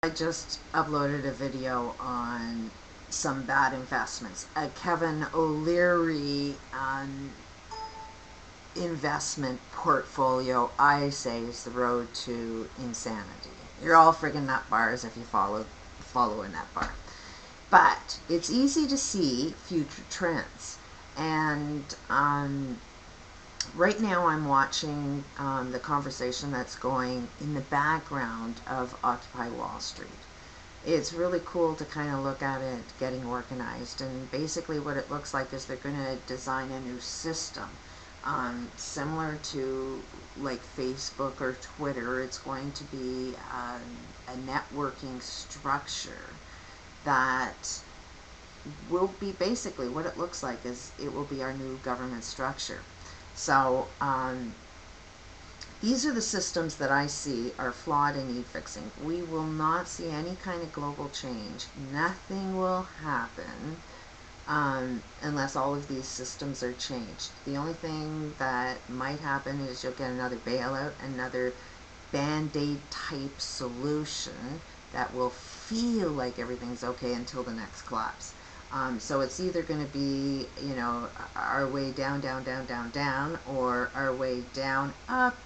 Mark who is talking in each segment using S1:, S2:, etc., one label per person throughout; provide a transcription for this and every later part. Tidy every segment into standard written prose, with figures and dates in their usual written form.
S1: I just uploaded a video on some bad investments. A Kevin O'Leary investment portfolio, I say, is the road to insanity. You're all friggin' nut bars if you follow a nut bar. But it's easy to see future trends. And right now I'm watching the conversation that's going in the background of Occupy Wall Street. It's really cool to kind of look at it getting organized, and basically what it looks like is they're going to design a new system similar to like Facebook or Twitter. It's going to be a networking structure that will be basically what it looks like is it will be our new government structure. So these are the systems that I see are flawed and need fixing. We will not see any kind of global change. Nothing will happen unless all of these systems are changed. The only thing that might happen is you'll get another bailout, another band-aid type solution that will feel like everything's okay until the next collapse. So it's either going to be, our way down, down, down, down, down, or our way down, up,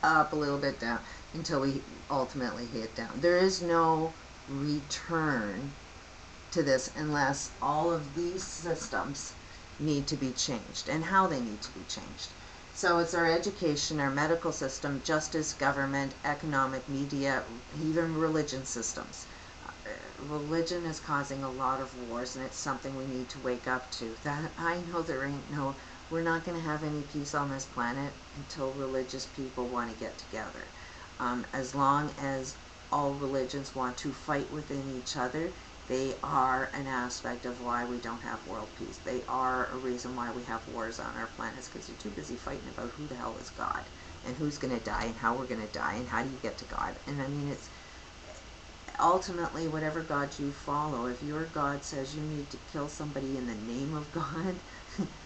S1: up, a little bit down, until we ultimately hit down. There is no return to this unless all of these systems need to be changed, and how they need to be changed. So it's our education, our medical system, justice, government, economic, media, even religion systems. Religion is causing a lot of wars, and it's something we need to wake up to. That I know we're not going to have any peace on this planet until religious people want to get together. As long as all religions want to fight within each other, they are an aspect of why we don't have world peace. They are a reason why we have wars on our planets, because they're too busy fighting about who the hell is God, and who's going to die, and how we're going to die, and how do you get to God. And I mean, it's ultimately whatever God you follow. If your God says you need to kill somebody in the name of God,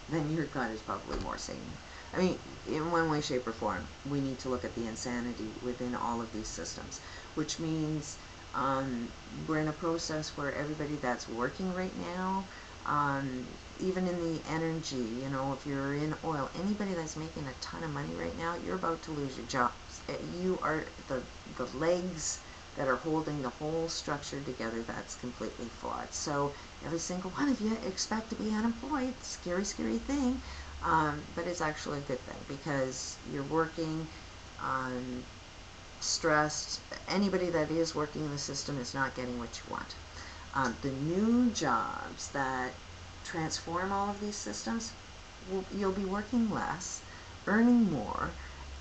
S1: then your God is probably more sane. I mean, in one way, shape, or form, we need to look at the insanity within all of these systems, which means we're in a process where everybody that's working right now, even in the energy, if you're in oil, anybody that's making a ton of money right now, you're about to lose your jobs. You are the legs that are holding the whole structure together. That's completely flawed. So every single one of you expect to be unemployed. Scary, scary thing. But it's actually a good thing, because you're working, stressed. Anybody that is working in the system is not getting what you want. The new jobs that transform all of these systems, you'll be working less, earning more,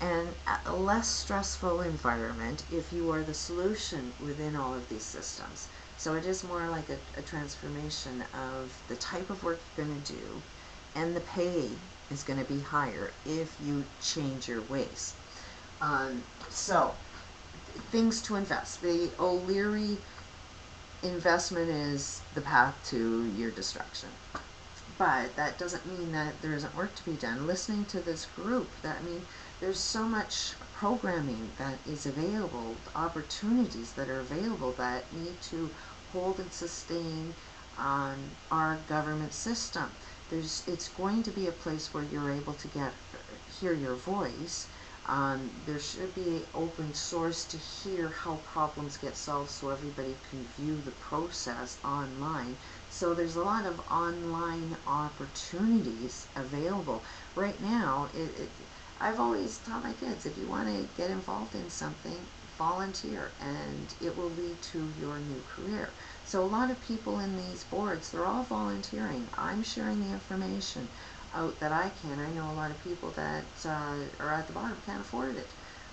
S1: and a less stressful environment if you are the solution within all of these systems. So it is more like a transformation of the type of work you're going to do, and the pay is going to be higher if you change your ways. So things to invest. The O'Leary investment is the path to your destruction. But that doesn't mean that there isn't work to be done. Listening to this group, there's so much programming that is available, opportunities that are available that need to hold and sustain our government system. It's going to be a place where you're able to hear your voice. There should be open source to hear how problems get solved, so everybody can view the process online. So there's a lot of online opportunities available. Right now, I've always taught my kids, if you want to get involved in something, volunteer, and it will lead to your new career. So a lot of people in these boards, they're all volunteering. I'm sharing the information out that I can. I know a lot of people that are at the bottom can't afford it.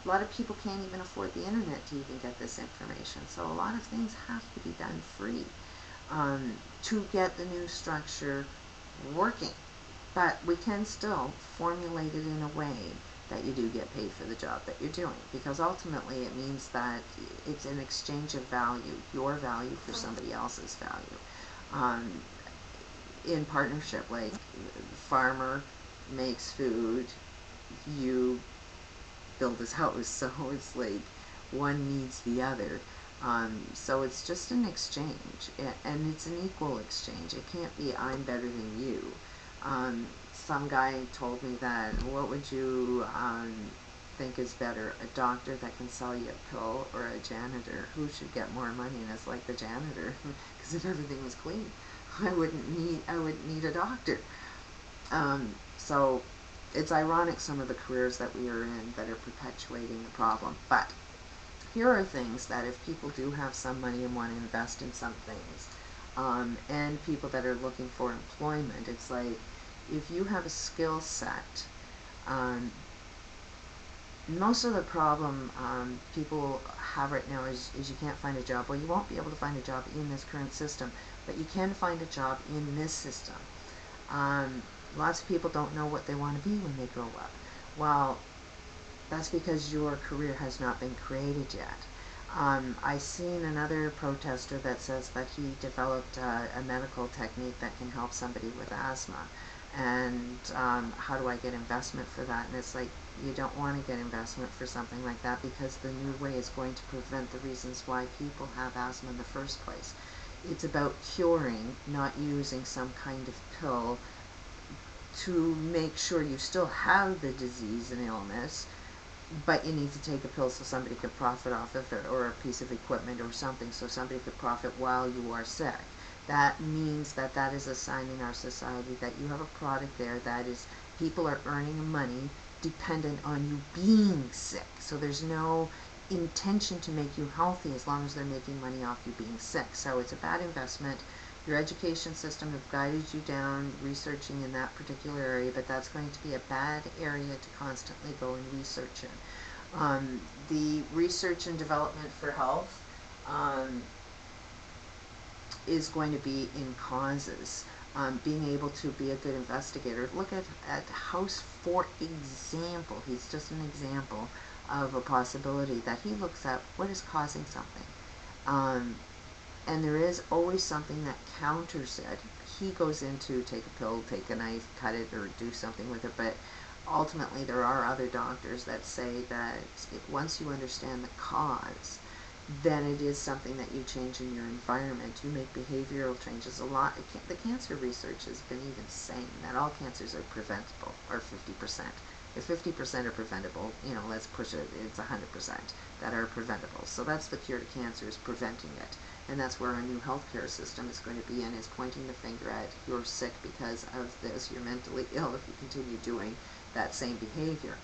S1: A lot of people can't even afford the internet to even get this information. So a lot of things have to be done free to get the new structure working. But we can still formulate it in a way that you do get paid for the job that you're doing, because ultimately it means that it's an exchange of value, your value for somebody else's value. In partnership, like farmer makes food, you build his house, so it's like one needs the other. So it's just an exchange, and it's an equal exchange. It can't be I'm better than you. Some guy told me that, what would you think is better, a doctor that can sell you a pill or a janitor? Who should get more money? And it's like the janitor, because if everything was clean, I wouldn't need a doctor. So it's ironic, some of the careers that we are in that are perpetuating the problem. But here are things that if people do have some money and want to invest in some things, and people that are looking for employment, it's like, if you have a skill set, most of the problem people have right now is you can't find a job. Well, you won't be able to find a job in this current system, but you can find a job in this system. Lots of people don't know what they want to be when they grow up. Well, that's because your career has not been created yet. I seen another protester that says that he developed a medical technique that can help somebody with asthma, and how do I get investment for that? And it's like, you don't want to get investment for something like that, because the new way is going to prevent the reasons why people have asthma in the first place. It's about curing, not using some kind of pill to make sure you still have the disease and illness, but you need to take a pill so somebody could profit off of it, or a piece of equipment or something so somebody could profit while you are sick. That means that that is a sign in our society that you have a product there that is, people are earning money dependent on you being sick. So there's no intention to make you healthy as long as they're making money off you being sick. So it's a bad investment. Your education system have guided you down researching in that particular area, but that's going to be a bad area to constantly go and research in. The research and development for health is going to be in causes. Being able to be a good investigator. Look at House, for example. He's just an example of a possibility that he looks at what is causing something. And there is always something that counters it. He goes into take a pill, take a knife, cut it, or do something with it, but ultimately there are other doctors that say that once you understand the cause, then it is something that you change in your environment. You make behavioral changes a lot. The cancer research has been even saying that all cancers are preventable, or 50%. If 50% are preventable, let's push it, it's 100% that are preventable. So that's the cure to cancer, is preventing it. And that's where our new healthcare system is going to be in, is pointing the finger at, you're sick because of this, you're mentally ill if you continue doing that same behavior.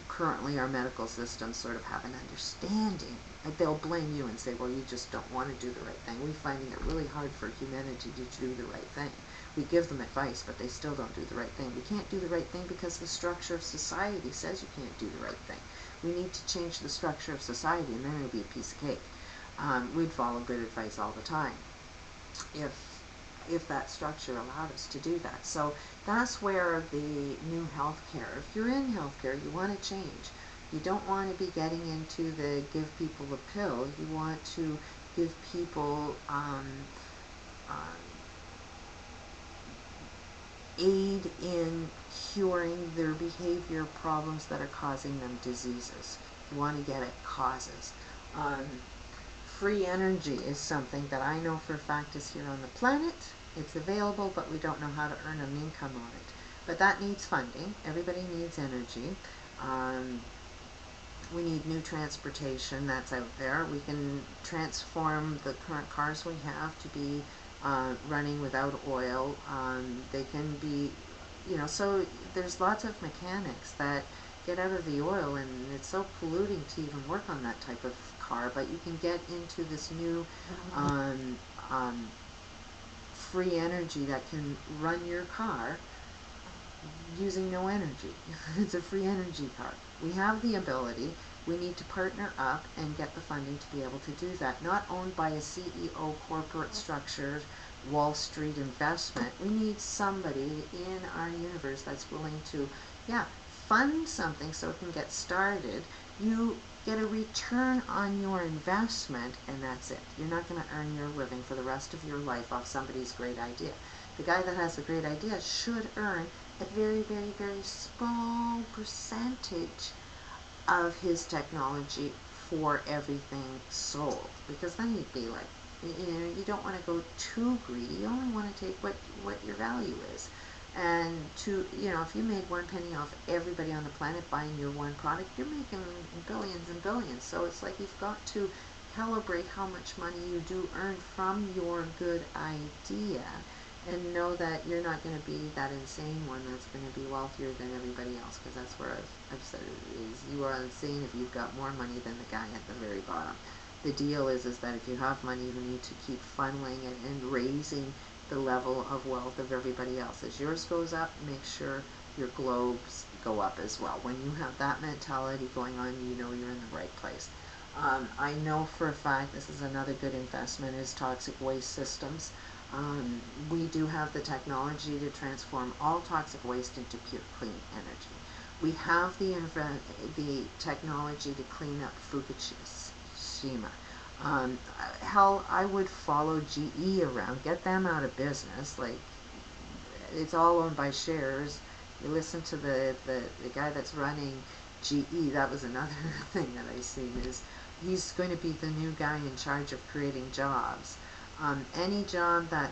S1: Currently our medical systems sort of have an understanding. They'll blame you and say, well, you just don't want to do the right thing. We're finding it really hard for humanity to do the right thing. We give them advice, but they still don't do the right thing. We can't do the right thing because the structure of society says you can't do the right thing. We need to change the structure of society, and then it'll be a piece of cake. We'd follow good advice all the time if that structure allowed us to do that. So that's where the new healthcare, if you're in healthcare, you want to change. You don't want to be getting into the give people a pill. You want to give people aid in curing their behavior problems that are causing them diseases. You want to get at causes. Free energy is something that I know for a fact is here on the planet. It's available, but we don't know how to earn an income on it. But that needs funding. Everybody needs energy. We need new transportation that's out there. We can transform the current cars we have to be running without oil. They can be, so there's lots of mechanics that get out of the oil, and it's so polluting to even work on that type of car, but you can get into this new free energy that can run your car using no energy. It's a free energy car. We have the ability. We need to partner up and get the funding to be able to do that. Not owned by a CEO, corporate structure, Wall Street investment. We need somebody in our universe that's willing to, fund something so it can get started. You get a return on your investment, and that's it. You're not going to earn your living for the rest of your life off somebody's great idea. The guy that has a great idea should earn a very, very, very small percentage of his technology before everything sold, because then you'd be like, you don't want to go too greedy. You only want to take what your value is. And if you made 1 penny off everybody on the planet buying your one product, you're making billions and billions. So it's like you've got to calibrate how much money you do earn from your good idea, and know that you're not going to be that insane one that's going to be wealthier than everybody else, because that's where I've said it is, you are insane if you've got more money than the guy at the very bottom. The deal is that if you have money, you need to keep funneling it and raising the level of wealth of everybody else. As yours goes up, make sure your globes go up as well. When you have that mentality going on, you know you're in the right place. I know for a fact, this is another good investment, is toxic waste systems. We do have the technology to transform all toxic waste into pure, clean energy. We have the technology to clean up Fukushima. Hell, I would follow GE around, get them out of business. Like, it's all owned by shares. You listen to the guy that's running GE. That was another thing that I see, is he's going to be the new guy in charge of creating jobs. Any job that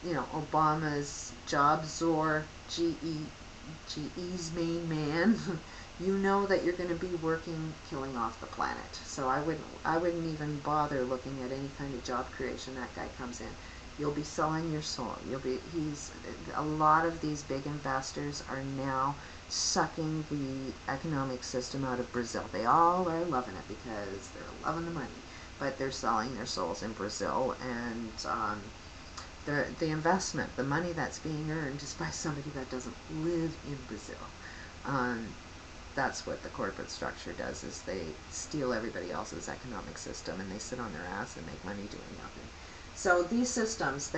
S1: Obama's job czar, GE's main man, you know that you're going to be working, killing off the planet. So I wouldn't even bother looking at any kind of job creation that guy comes in. You'll be selling your soul. A lot of these big investors are now sucking the economic system out of Brazil. They all are loving it because they're loving the money, but they're selling their souls in Brazil, and the investment, the money that's being earned, is by somebody that doesn't live in Brazil. That's what the corporate structure does, is they steal everybody else's economic system, and they sit on their ass and make money doing nothing. So these systems,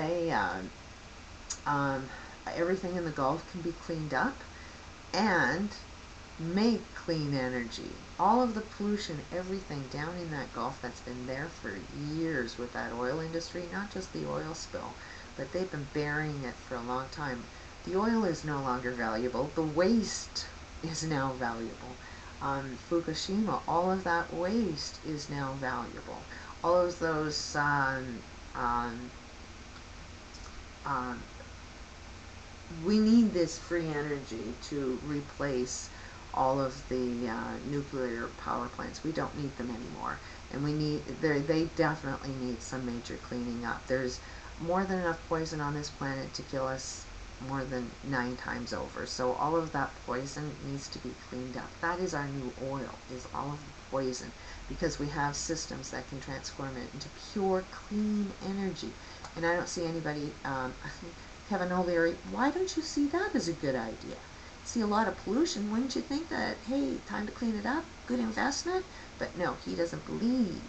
S1: everything in the Gulf can be cleaned up and make clean energy. All of the pollution, everything down in that Gulf that's been there for years with that oil industry, not just the oil spill, but they've been burying it for a long time. The oil is no longer valuable. The waste is now valuable. Fukushima, all of that waste is now valuable. All of those we need this free energy to replace all of the nuclear power plants. We don't need them anymore, and they definitely need some major cleaning up. There's more than enough poison on this planet to kill us more than 9 times over. So all of that poison needs to be cleaned up. That is our new oil, is all of the poison, because we have systems that can transform it into pure, clean energy. And I don't see anybody, Kevin O'Leary, why don't you see that as a good idea? See a lot of pollution, wouldn't you think that, hey, time to clean it up, good investment? But no, he doesn't believe